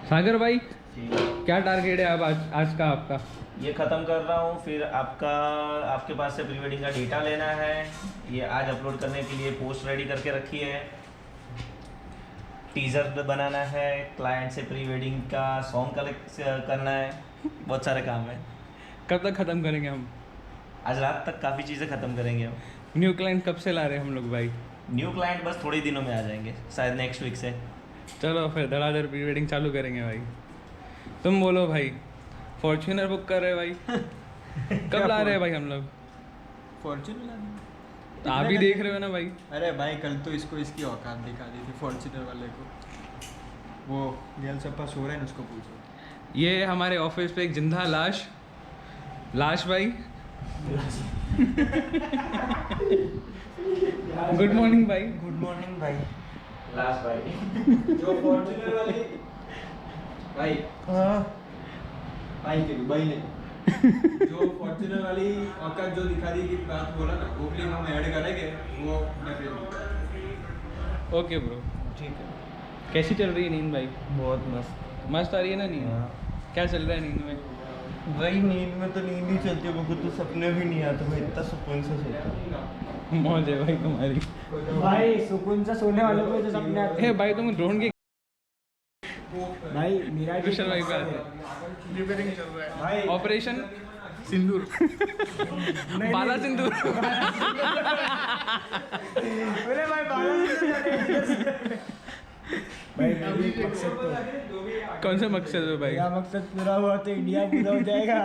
सागर भाई क्या टारगेट है अब आज का आपका? ये ख़त्म कर रहा हूँ, फिर आपके पास से प्री वेडिंग का डेटा लेना है। ये आज अपलोड करने के लिए पोस्ट रेडी करके रखी है, टीज़र बनाना है, क्लाइंट से प्री वेडिंग का सॉन्ग कलेक्ट करना है, बहुत सारे काम है। कब तक ख़त्म करेंगे हम? आज रात तक काफ़ी चीज़ें ख़त्म करेंगे हम। न्यू क्लाइंट कब से ला रहे हैं हम लोग भाई? न्यू क्लाइंट बस थोड़े दिनों में आ जाएंगे, शायद नेक्स्ट वीक से। चलो फिर धड़ाधड़ प्री वेडिंग चालू करेंगे भाई। तुम बोलो भाई, फॉर्च्यूनर बुक कर रहे भाई? कब ला रहे हैं भाई हम लोग? फॉर्च्यूनर आप भी देख रहे हो ना भाई। अरे भाई कल तो इसको इसकी औकात दिखा दी थी फॉर्च्यूनर वाले को। वो गेल सप्पा सो रहा है, उसको पूछो। ये हमारे ऑफिस पे एक जिंदा लाश भाई। गुड मॉर्निंग भाई। गुड मॉर्निंग भाई। लास्ट भाई जो फॉर्च्यूनर वाली भाई, हाँ भाई के भाई ने जो फॉर्च्यूनर वाली औकात जो दिखा दी की बात बोला ना, वो क्लिप हम ऐड करेंगे, वो डेफिनेटली। Okay bro. ठीक है। कैसी चल रही है नींद भाई? बहुत मस्त। मस्त आ रही है ना नींद? हाँ। क्या चल रहा है नींद में? वही नींद में तो नींद ही चलती है, मुझको तो सपने भी नहीं आते, मैं इतना सुकून से सोता हूँ। मौज है भाई तुम्हारी। भाई सुकून से सोने वालों को तो सपने आते ए भाई तुम ड्रोन की भाई मेरा भी क्वेश्चन भाई पे आते रिपेयरिंग चल रहा है भाई। ऑपरेशन सिंदूर बाला सिंदूर। अरे भाई बाला सिंदूर भाई मेरी मकसद तो कौन सा मकसद है भाई? मेरा मकसद पूरा हुआ तो इंडिया पूरा हो जाएगा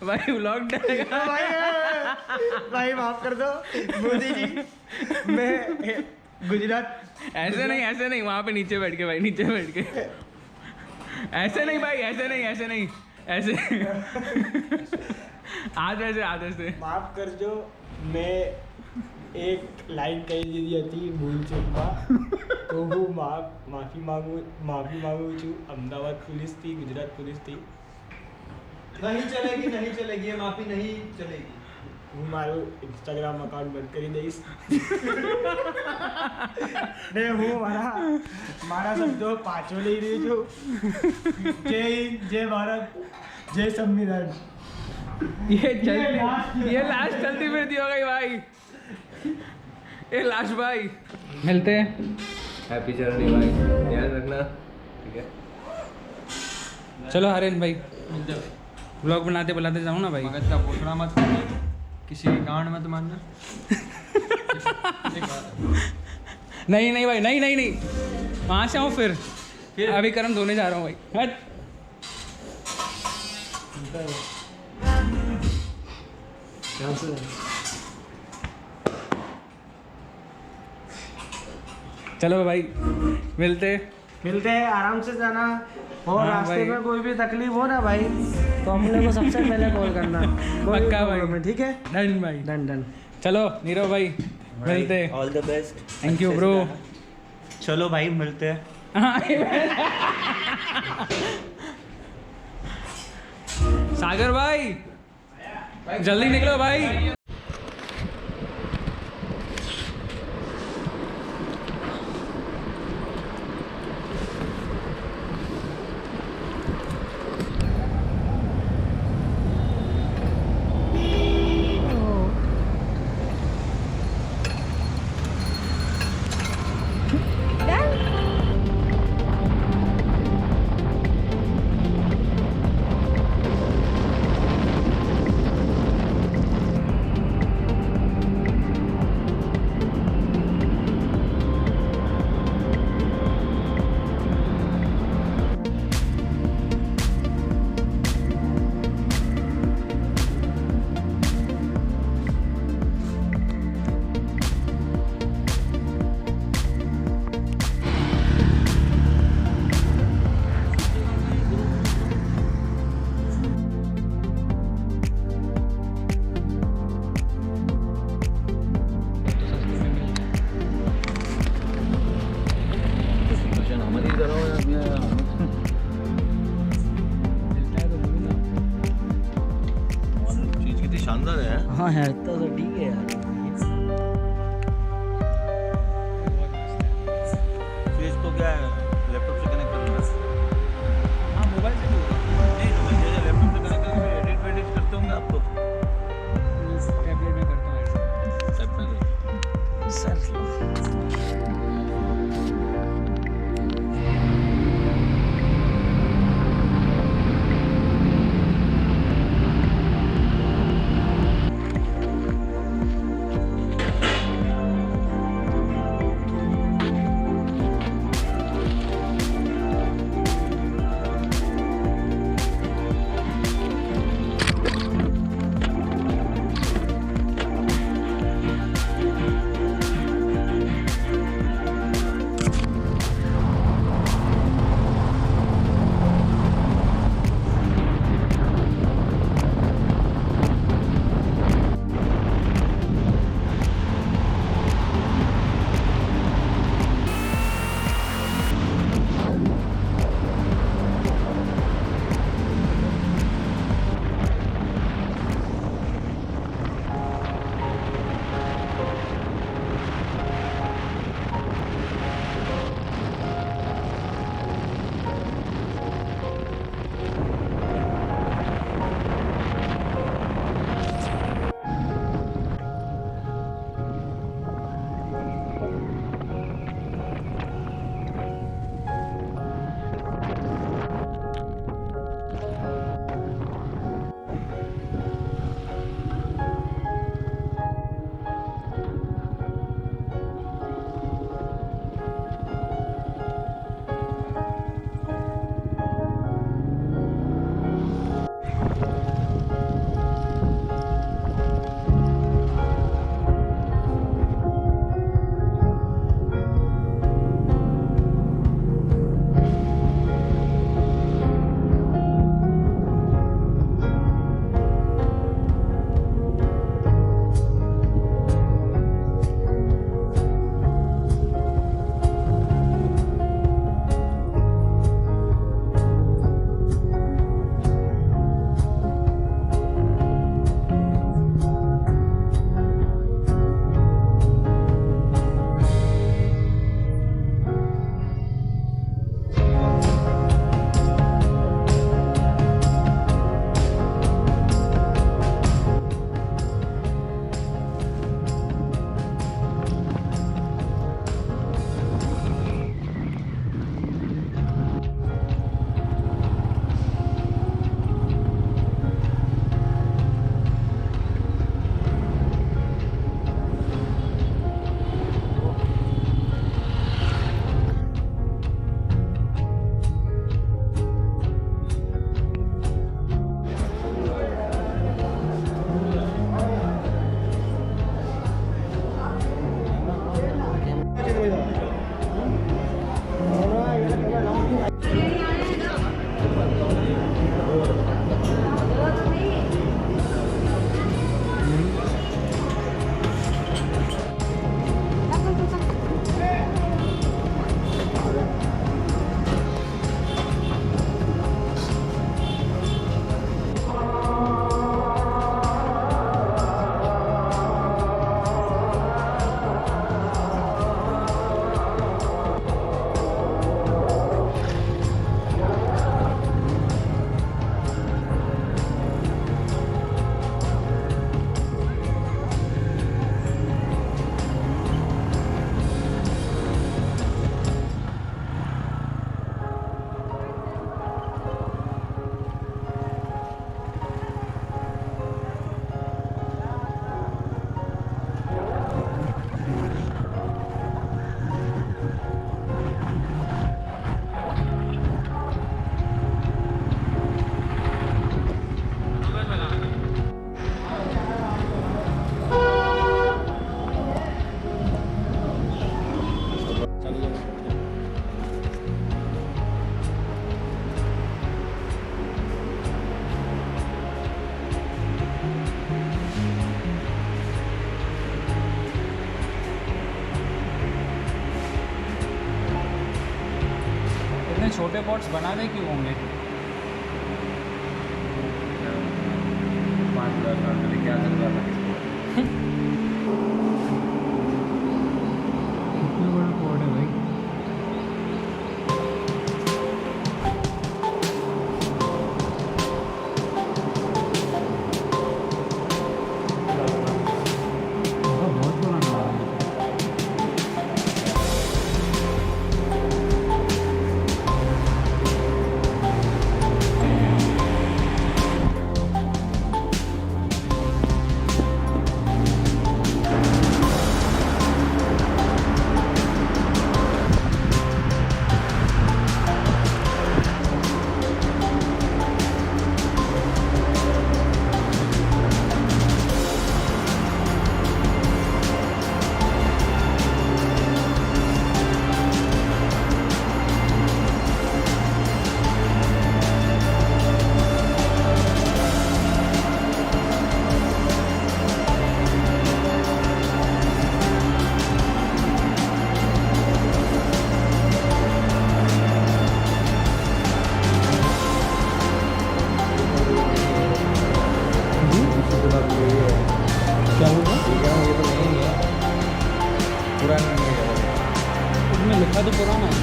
भाई व्लॉग डालेगा भाई माफ कर दो मोदी जी। मैं गुजरात ऐसे नहीं वहाँ पे नीचे बैठ के भाई, नीचे बैठ के। ऐसे नहीं भाई, ऐसे नहीं ऐसे आज ऐसे माफ कर दो, मैं एक लाइन कही दी थी भूल चूका तो હું માફી માંગુ છું। अहमदाबाद पुलिस थी, गुजरात पुलिस थी। नहीं चलेगी, ये माफी नहीं चलेगी। હું મારું ઇન્સ્ટાગ્રામ અકાઉન્ટ બંધ કરી દઈશ ને હું મારા શબ્દો પાછો લઈ રહ્યો છું। જય હિન્દ, જય ભારત, જય સંવિધાન। ये लाश चलती फिरती हो गई भाई। ये लाश भाई मिलते हैं। हैप्पी जर्नी भाई, ध्यान रखना, ठीक है? चलो हरेन भाई, ब्लॉग बनाते जाऊँ ना भाई। मगज का पोछड़ा मत करना, किसी के कांड मत मारना। नहीं भाई, नहीं वहाँ से आऊँ फिर अभी करम धोने जा रहा हूँ भाई। हट। चलो भाई मिलते हैं, आराम से जाना। और हाँ रास्ते भाई। में कोई भी तकलीफ हो ना भाई तो हमने को सबसे पहले कॉल करना। पक्का भाई, ठीक है? डन भाई, डन। चलो नीरव भाई मिलते। All the best. Thank you bro. चलो भाई मिलते हैं। सागर भाई जल्दी निकलो भाई। हाँ यार तो ठीक है यार। फिर इसको क्या है, लैपटॉप से कनेक्ट करना है। वाले पॉट्स बनाने क्यों होंगे? 5,000 साल पहले क्या चल रहा था किसको? कितना बड़ा पॉट है भाई। बहुत पुराना है। क्या हुआ? ये तो नहीं है, पुराना नहीं है। उसमें लिखा तो पुराना है।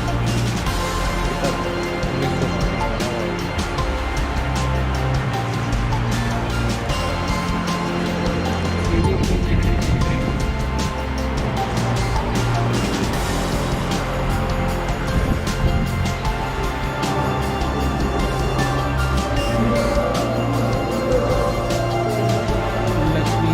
लक्ष्मी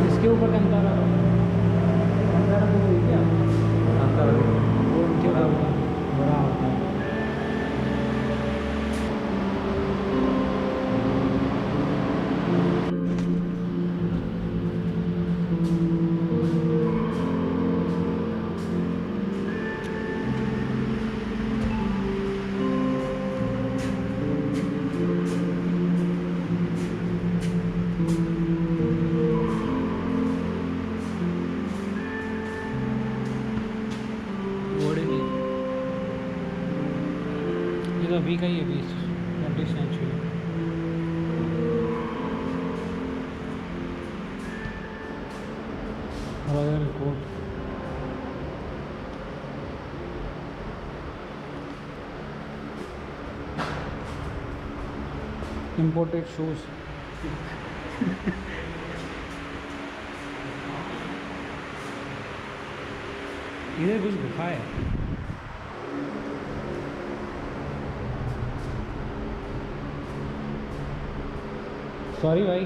इसके ऊपर कंतारा कंतारा तो वही क्या वो उनके बड़ा होता है। ये तो अभी का ही है, 20 century. Royal coat imported shoes. इधर कुछ गुफा है। सॉरी भाई।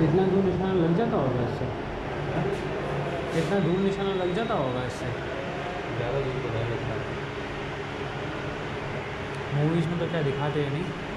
कितना दूर निशाना लग जाता होगा इससे? कितना दूर निशाना लग जाता होगा इससे? ज़्यादा दूर तो नहीं लगता। मूवीज़ में तो क्या दिखाते हैं नहीं।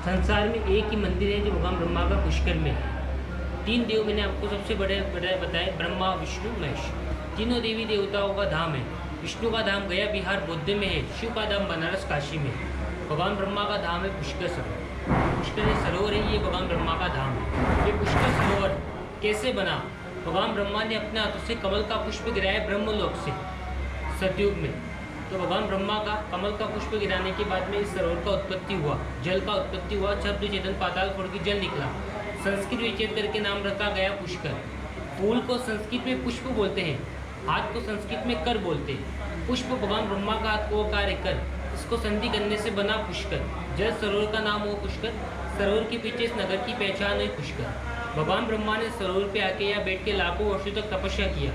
संसार में एक ही मंदिर है जो भगवान ब्रह्मा का पुष्कर में है। 3 देव मैंने आपको सबसे बड़े बताए, ब्रह्मा विष्णु महेश। तीनों देवी देवताओं का धाम है। विष्णु का धाम गया बिहार बौद्ध में है, शिव का धाम बनारस काशी में है, भगवान ब्रह्मा का धाम है पुष्कर सरोवर। पुष्कर सरोवर है, ये भगवान ब्रह्मा का धाम है। ये पुष्कर सरोवर कैसे बना? भगवान ब्रह्मा ने अपने हाथों से कमल का पुष्प गिराया ब्रह्मलोक से सतयुग में। तो भगवान ब्रह्मा का कमल का पुष्प गिराने के बाद में इस सरोवर का उत्पत्ति हुआ, जल का उत्पत्ति हुआ, शब्द चेतन पाताल फोड़ के जल निकला। संस्कृत विच्छेद करके नाम रखा गया पुष्कर। फूल को संस्कृत में पुष्प बोलते हैं, हाथ को संस्कृत में कर बोलते हैं। पुष्प भगवान ब्रह्मा का हाथ को कार्य कर, इसको संधि करने से बना पुष्कर। जल सरोवर का नाम हो पुष्कर। सरोवर के पीछे इस नगर की पहचान हुई पुष्कर। भगवान ब्रह्मा ने सरोवर पे आके यहाँ बैठ के लाखों वर्षों तक तपस्या किया।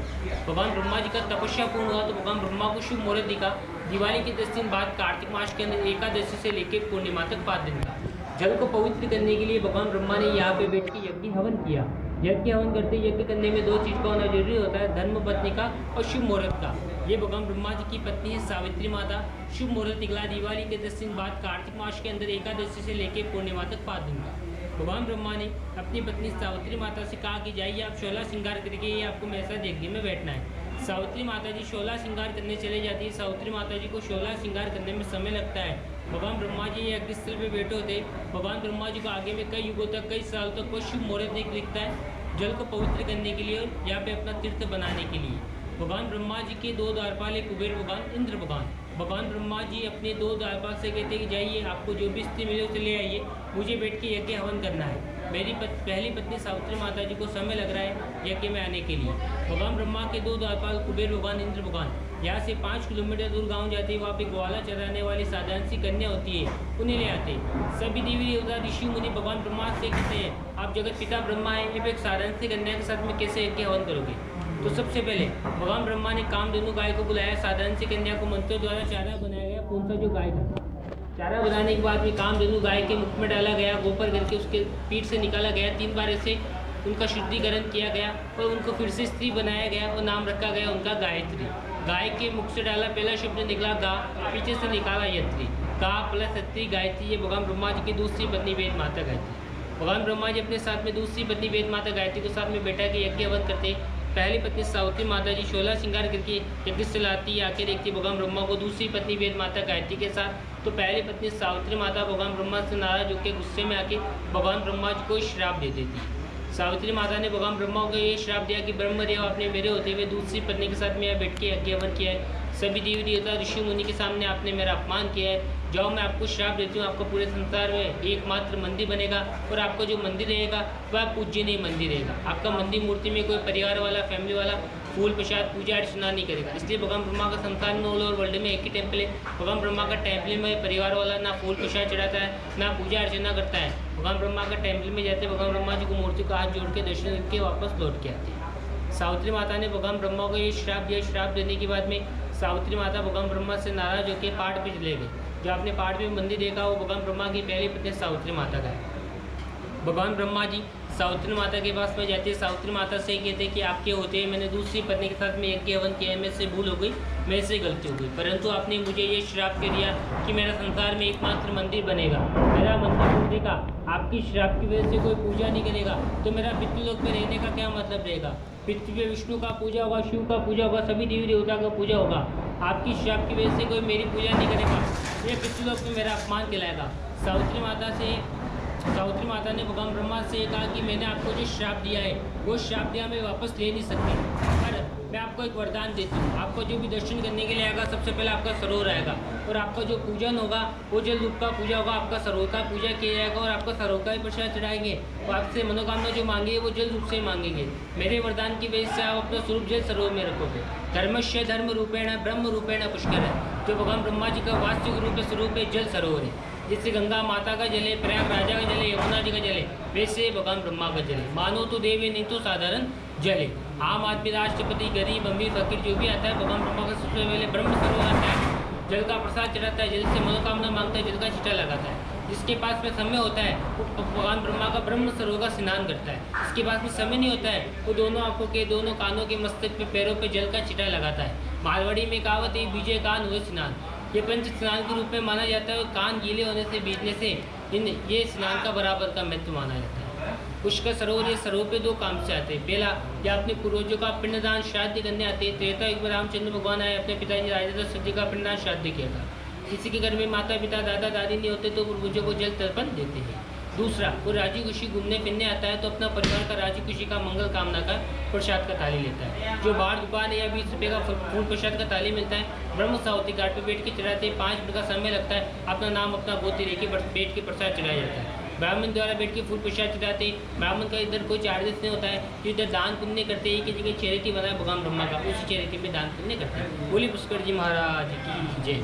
भगवान ब्रह्मा जी का तपस्या पूर्ण हुआ तो भगवान ब्रह्मा को शुभ मुहूर्त दिखा दिवाली के 10 दिन बाद कार्तिक मास के अंदर एकादशी से लेकर पूर्णिमा तक 5 दिन का। जल को पवित्र करने के लिए भगवान ब्रह्मा ने यहाँ पे बैठ के यज्ञ हवन किया। यज्ञ हवन करते यज्ञ करने में 2 चीज़ का होना जरूरी होता है, धर्म पत्नी का और शुभ मुहूर्त का। ये भगवान ब्रह्मा जी की पत्नी है सावित्री माता। शुभ मुहूर्त निकला दिवाली के 10 दिन बाद कार्तिक मास के अंदर एकादशी से लेकर पूर्णिमा तक 5 दिन का। भगवान ब्रह्मा ने अपनी पत्नी सावित्री माता से कहा कि जाइए आप 16 श्रृंगार करके ये आपको ऐसा यज्ञ में बैठना है। सावित्री माता जी 16 श्रृंगार करने चले जाती है। सावित्री माता जी को 16 श्रृंगार करने में समय लगता है। भगवान ब्रह्मा जी यज्ञ स्थल पे बैठे होते। भगवान ब्रह्मा जी को आगे में कई युगों तक, कई साल तक कोई शुभ मुहूर्त नहीं दिखता है जल को पवित्र करने के लिए, यहाँ पे अपना तीर्थ बनाने के लिए। भगवान ब्रह्मा जी के 2 द्वारपाल, एक कुबेर भगवान, इंद्र भगवान। भगवान ब्रह्मा जी अपने 2 द्वारपाल से कहते हैं कि जाइए आपको जो भी स्त्री मिले उसे ले आइए, मुझे बैठ के यज्ञ हवन करना है। मेरी पहली पत्नी सावित्री माता जी को समय लग रहा है यज्ञ में आने के लिए। भगवान ब्रह्मा के 2 द्वारपाल कुबेर भगवान, इंद्र भगवान यहाँ से 5 किलोमीटर दूर गांव जाते हैं। वहाँ पे ग्वाला चराने वाली साधारण सी कन्या होती है, उन्हें ले आते। सभी देवी देवता ऋषि मुनि भगवान ब्रह्मा से कहते हैं आप जगत पिता ब्रह्मा है, ये एक साधारण सी कन्या के साथ में कैसे यज्ञ हवन करोगे? तो सबसे पहले भगवान ब्रह्मा ने कामधेनु गाय को बुलाया। साधारण सी कन्या को मंत्र द्वारा चारा बनाया गया। कौन सा जो गाय था, चारा बनाने के बाद में कामधेनु गाय के मुख में डाला गया, गोपर करके उसके पीठ से निकाला गया। 3 बार ऐसे उनका शुद्धिकरण किया गया और उनको फिर से स्त्री बनाया गया और नाम रखा गया उनका गायत्री। गाय के मुख से डाला, पहला शब्द निकला गा, पीछे से निकाला यत्री। गा प्लस यत्री गायत्री, ये भगवान ब्रह्मा जी की दूसरी पत्नी वेद माता गायत्री। भगवान ब्रह्मा जी अपने साथ में दूसरी पत्नी वेद माता गायत्री के साथ में बैठा के यज्ञ हवन करते। पहली पत्नी सावित्री माता जी 16 श्रृंगार करके यज्ञ से लाती, आके देखती भगवान ब्रह्मा को दूसरी पत्नी वेद माता गायत्री के साथ। तो पहली पत्नी सावित्री माता भगवान ब्रह्मा से नाराज होकर गुस्से में आके भगवान ब्रह्मा जी को श्राप दे देती। सावित्री माता ने भगवान ब्रह्मा को ये श्राप दिया कि ब्रह्मदेव आपने मेरे होते हुए दूसरी पत्नी के साथ में बैठ के यज्ञ हवन किया है। सभी देवी देवता ऋषि मुनि के सामने आपने मेरा अपमान किया है। जाओ मैं आपको श्राप देती हूँ, आपका पूरे संसार में एकमात्र मंदिर बनेगा और आपका जो मंदिर रहेगा वह पूज्यनीय मंदिर रहेगा। आपका मंदिर मूर्ति में कोई परिवार वाला, फैमिली वाला फूल प्रसाद पूजा अर्चना नहीं करेगा। इसलिए भगवान ब्रह्मा का संसार में ऑल ओवर वर्ल्ड में एक ही टेम्पल है। भगवान ब्रह्मा का टेम्पल में परिवार वाला ना फूल प्रसाद चढ़ाता है, ना पूजा अर्चना करता है। भगवान ब्रह्मा का टेम्पल में जाते भगवान ब्रह्मा जी को मूर्ति को हाथ जोड़ के दर्शन करके वापस लौट के आते हैं। सावित्री माता ने भगवान ब्रह्मा को ये श्राप दिया। श्राप देने के बाद में सावित्री माता भगवान ब्रह्मा से नाराज होकर पहाड़ पे चले गए। जो आपने पहाड़ पे मंदिर देखा वो भगवान ब्रह्मा की पहली पत्नी सावित्री माता का है। भगवान ब्रह्मा जी सावित्री माता के पास में जाते, सावित्री माता से कहते कि आपके होते हैं मैंने दूसरी पत्नी के साथ में यज्ञ हवन किया, मेरे से भूल हो गई, मेरे से गलती हो गई, परंतु आपने मुझे ये श्राप दे दिया कि मेरा संसार में एकमात्र मंदिर बनेगा, मेरा मंदिर मूर्ति का आपकी श्राप की वजह से कोई पूजा नहीं करेगा तो मेरा पितृलोक में रहने का क्या मतलब रहेगा? पृथ्वी पे विष्णु का पूजा होगा, शिव का पूजा होगा, सभी देवी देवता का पूजा होगा। आपकी श्राप की वजह से कोई मेरी पूजा नहीं करेगा, ये पितृलोक में मेरा अपमान कहलाएगा। सावित्री माता ने भगवान ब्रह्मा से कहा कि मैंने आपको जो श्राप दिया है वो श्राप दिया मैं वापस ले नहीं सकती, पर मैं आपको एक वरदान देती हूँ। आपको जो भी दर्शन करने के लिए आएगा सबसे पहले आपका सरोवर आएगा और आपका जो पूजन होगा वो जल रूप का पूजा होगा, आपका सरोवर का पूजा किया जाएगा और आपका सरोवर का ही प्रसाद चढ़ाएंगे और आपसे मनोकामना जो मांगेंगे वो जल रूप से मांगेंगे। मेरे वरदान की वजह से आप अपना स्वरूप जल सरोवर में रखोगे। धर्मस्य धर्म रूपेण ब्रह्म रूपेण पुष्कर है, जो भगवान ब्रह्मा जी का वास्तविक रूप स्वरूप है जल सरोवर है। जिससे गंगा माता का जल है, प्रयाग राजा का जल है, यमुना जी का जल है, वैसे भगवान ब्रह्मा का जल है। मानो तो देवी नहीं तो साधारण जल है। आम आदमी, राष्ट्रपति, गरीब, अमीर, फकीर जो भी आता है भगवान ब्रह्मा का सबसे पहले ब्रह्म सरोवर आता है, जल का प्रसाद चढ़ाता है, जल से मनोकामना मांगता है, जल का छींटा लगाता है। जिसके पास में समय होता है वो भगवान ब्रह्मा का ब्रह्म सरोवर का स्नान करता है। जिसके पास में समय नहीं होता है वो दोनों आंखों के, दोनों कानों के, मस्तक पे, पैरों पे जल का छींटा लगाता है। मारवाड़ी में कहावत है बीजे कान हुए स्नान, ये पंच स्नान के रूप में माना जाता है और कान गीले होने से, बीतने से ये स्नान का बराबर का महत्व माना जाता है। पुष्कर सरोवर, ये सरोवर पे 2 काम से आते हैं। पहला, ये अपने पूर्वजों का पिंडदान श्राद्ध करने आते हैं। त्रेता युग में रामचंद्र भगवान आए, अपने पिताजी राजा दशरथ जी का पिंडदान श्राद्ध किया था। किसी के घर में माता पिता दादा दादी नहीं होते तो पूर्वजों को जल तर्पण देते हैं। दूसरा, वो राजी खुशी घूमने फिरने आता है तो अपना परिवार का राजी खुशी का मंगल कामना का प्रसाद का थाली लेता है। जो बाहर दुकान है या 20 रुपये का फूल प्रसाद का थाली मिलता है, ब्रह्म सावती घाट पर बैठ के चढ़ाते 5 मिनट का समय लगता है। अपना नाम अपना गोती लेके बैठ के प्रसाद चढ़ाया जाता है। ब्राह्मण द्वारा बैठ के फूल प्रसाद चढ़ाते। ब्राह्मण का इधर कोई चार्जेस नहीं होता है, तो इधर दान पुण्य करते हैं। कि जगह चैरिटी बनाए भगवान ब्रह्मा का, उसी चैरिटी में दान पुण्य करते हैं। बोली पुष्कर जी महाराज की जय।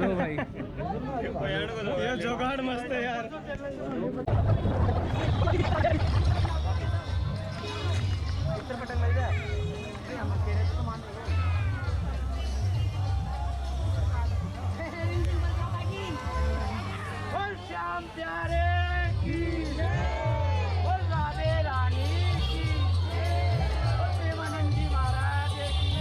लो भाई, ये जुगाड़ मस्त है यार। श्याम प्यारे की बोल राधे रानी की बोल प्रेमानंद जी महाराज की।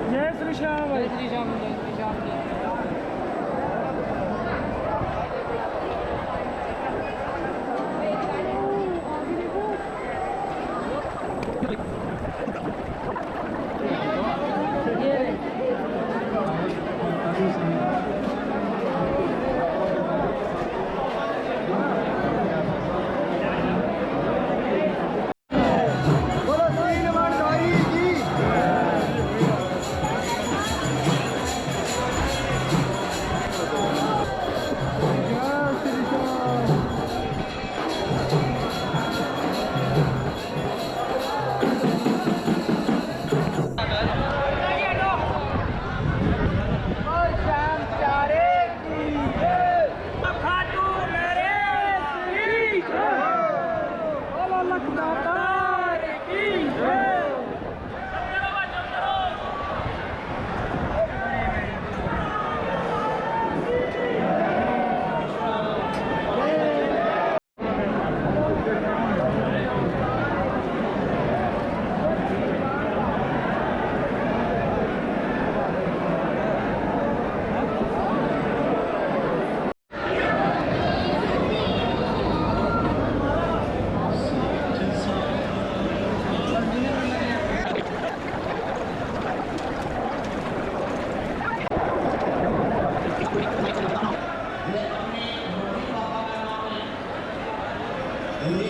जय श्री श्याम, जय श्री श्याम, जय श्री श्याम। Ini